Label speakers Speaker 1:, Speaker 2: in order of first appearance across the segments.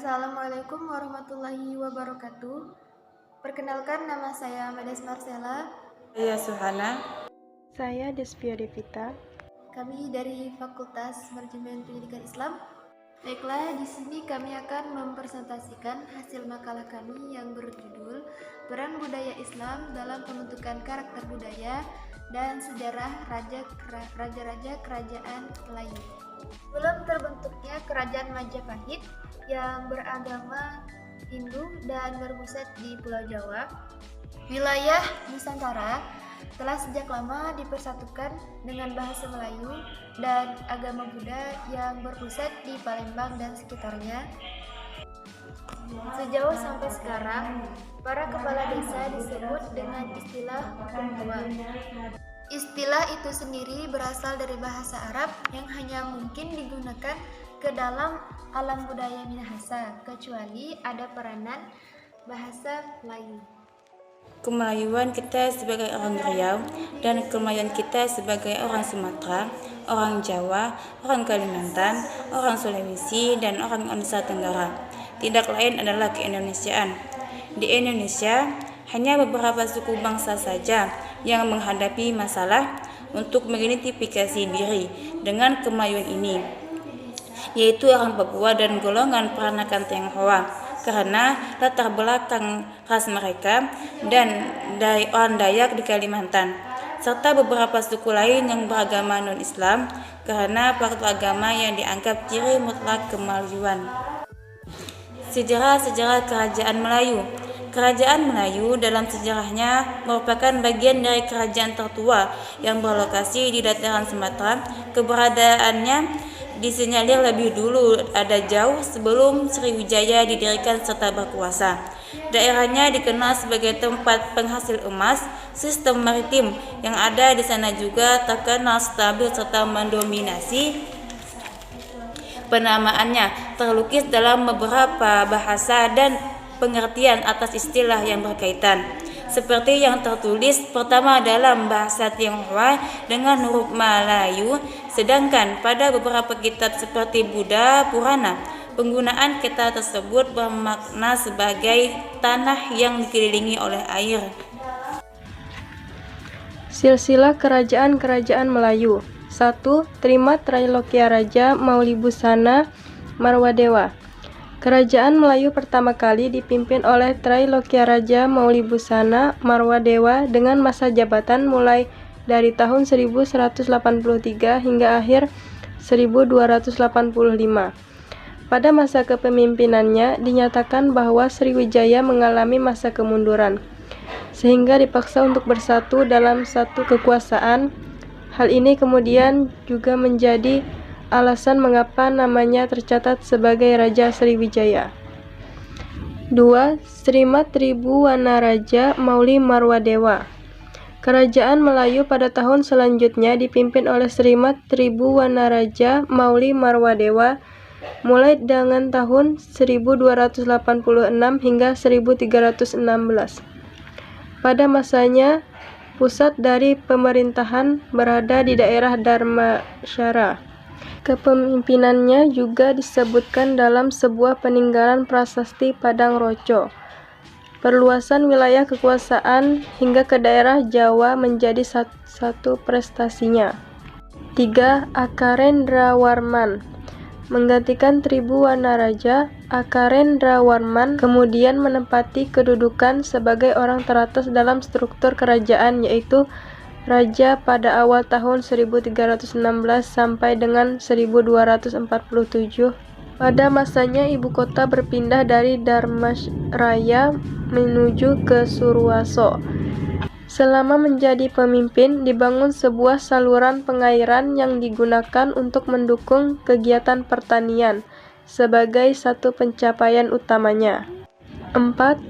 Speaker 1: Assalamualaikum warahmatullahi wabarakatuh. Perkenalkan, nama saya Medes Marcella.
Speaker 2: Saya Suhana.
Speaker 3: Saya Desvia Devita.
Speaker 1: Kami dari Fakultas Manajemen Pendidikan Islam. Baiklah, di sini kami akan mempresentasikan hasil makalah kami yang berjudul Peran Budaya Islam dalam Pembentukan Karakter Budaya dan Sejarah Raja-Raja Kerajaan Melayu. Sebelum terbentuknya Kerajaan Majapahit yang beragama Hindu dan berpusat di Pulau Jawa, wilayah Nusantara telah sejak lama dipersatukan dengan bahasa Melayu dan agama Buddha yang berpusat di Palembang dan sekitarnya. Sejauh sampai sekarang, para kepala desa disebut dengan istilah hukum tua. Istilah itu sendiri berasal dari bahasa Arab yang hanya mungkin digunakan ke dalam alam budaya Minahasa, kecuali ada peranan bahasa Melayu.
Speaker 2: Kemelayuan kita sebagai orang Riau dan Kemelayuan kita sebagai orang Sumatera, orang Jawa, orang Kalimantan, orang Sulawesi, dan orang Nusa Tenggara tidak lain adalah keindonesiaan. Di Indonesia, hanya beberapa suku bangsa saja yang menghadapi masalah untuk mengidentifikasi diri dengan Kemelayuan ini, yaitu orang Papua dan golongan peranakan Tionghoa, karena latar belakang ras mereka dan dari orang Dayak di Kalimantan, serta beberapa suku lain yang beragama non-Islam karena faktor agama yang dianggap ciri mutlak Kemelayuan. Sejarah Kerajaan Melayu. Kerajaan Melayu dalam sejarahnya merupakan bagian dari kerajaan tertua yang berlokasi di dataran Sumatera. Keberadaannya disinyalir lebih dulu ada jauh sebelum Sriwijaya didirikan serta berkuasa. Daerahnya dikenal sebagai tempat penghasil emas. Sistem maritim yang ada di sana juga terkenal stabil serta mendominasi. Penamaannya terlukis dalam beberapa bahasa dan pengertian atas istilah yang berkaitan, seperti yang tertulis pertama dalam bahasa Tionghoa dengan huruf Melayu, sedangkan pada beberapa kitab seperti Buddha Purana, penggunaan kata tersebut bermakna sebagai tanah yang dikelilingi oleh air.
Speaker 3: Silsilah Kerajaan-Kerajaan Melayu. 1. Trimat Trailokia Raja Maulibusana Marwadewa. Kerajaan Melayu pertama kali dipimpin oleh Trailokia Raja Maulibusana Marwadewa dengan masa jabatan mulai dari tahun 1183 hingga akhir 1285. Pada masa kepemimpinannya dinyatakan bahwa Sriwijaya mengalami masa kemunduran, sehingga dipaksa untuk bersatu dalam satu kekuasaan. Hal ini kemudian juga menjadi alasan mengapa namanya tercatat sebagai Raja Sriwijaya. 2. Srimat Tribuwanaraja Mauli Marwadewa. Kerajaan Melayu pada tahun selanjutnya dipimpin oleh Srimat Tribuwanaraja Mauli Marwadewa mulai dengan tahun 1286 hingga 1316. Pada masanya, pusat dari pemerintahan berada di daerah Dharmasara. Kepemimpinannya juga disebutkan dalam sebuah peninggalan prasasti Padang Roco. Perluasan wilayah kekuasaan hingga ke daerah Jawa menjadi satu prestasinya. 3. Akarendrawarman. Menggantikan Tribuwanaraja, Akarendrawarman kemudian menempati kedudukan sebagai orang teratas dalam struktur kerajaan, yaitu raja pada awal tahun 1316 sampai dengan 1247. Pada masanya ibu kota berpindah dari Dharmasraya menuju ke Surwaso. Selama menjadi pemimpin, dibangun sebuah saluran pengairan yang digunakan untuk mendukung kegiatan pertanian sebagai satu pencapaian utamanya. 4.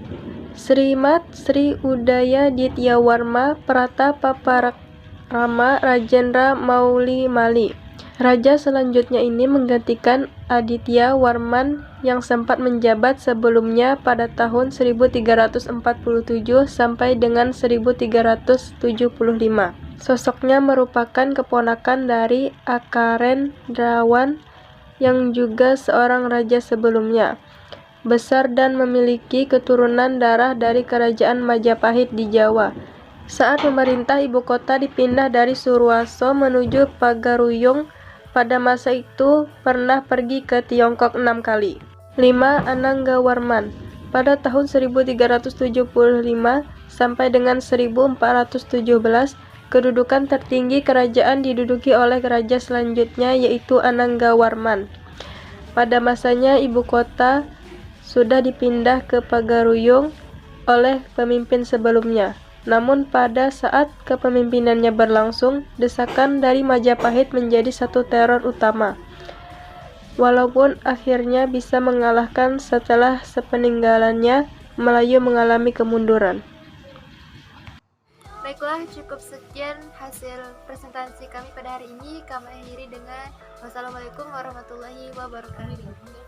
Speaker 3: Srimat Sri Udaya Dityawarma Pratapaparama Rajendra Mauli Mali. Raja selanjutnya ini menggantikan Aditya Warman yang sempat menjabat sebelumnya pada tahun 1347 sampai dengan 1375. Sosoknya merupakan keponakan dari Akarendrawan yang juga seorang raja sebelumnya. besar dan memiliki keturunan darah dari kerajaan Majapahit di Jawa. Saat memerintah ibu kota dipindah dari Surwaso menuju Pagaruyung, pada masa itu pernah pergi ke Tiongkok 6 kali. 5. Ananggawarman. Pada tahun 1375 sampai dengan 1417, kedudukan tertinggi kerajaan diduduki oleh raja selanjutnya yaitu Ananggawarman. Pada masanya ibu kota sudah dipindah ke Pagaruyung oleh pemimpin sebelumnya. Namun pada saat kepemimpinannya berlangsung, desakan dari Majapahit menjadi satu teror utama. Walaupun akhirnya bisa mengalahkan setelah sepeninggalannya, Melayu mengalami kemunduran.
Speaker 1: Baiklah, cukup sekian hasil presentasi kami pada hari ini. Kami akhiri dengan wassalamualaikum warahmatullahi wabarakatuh.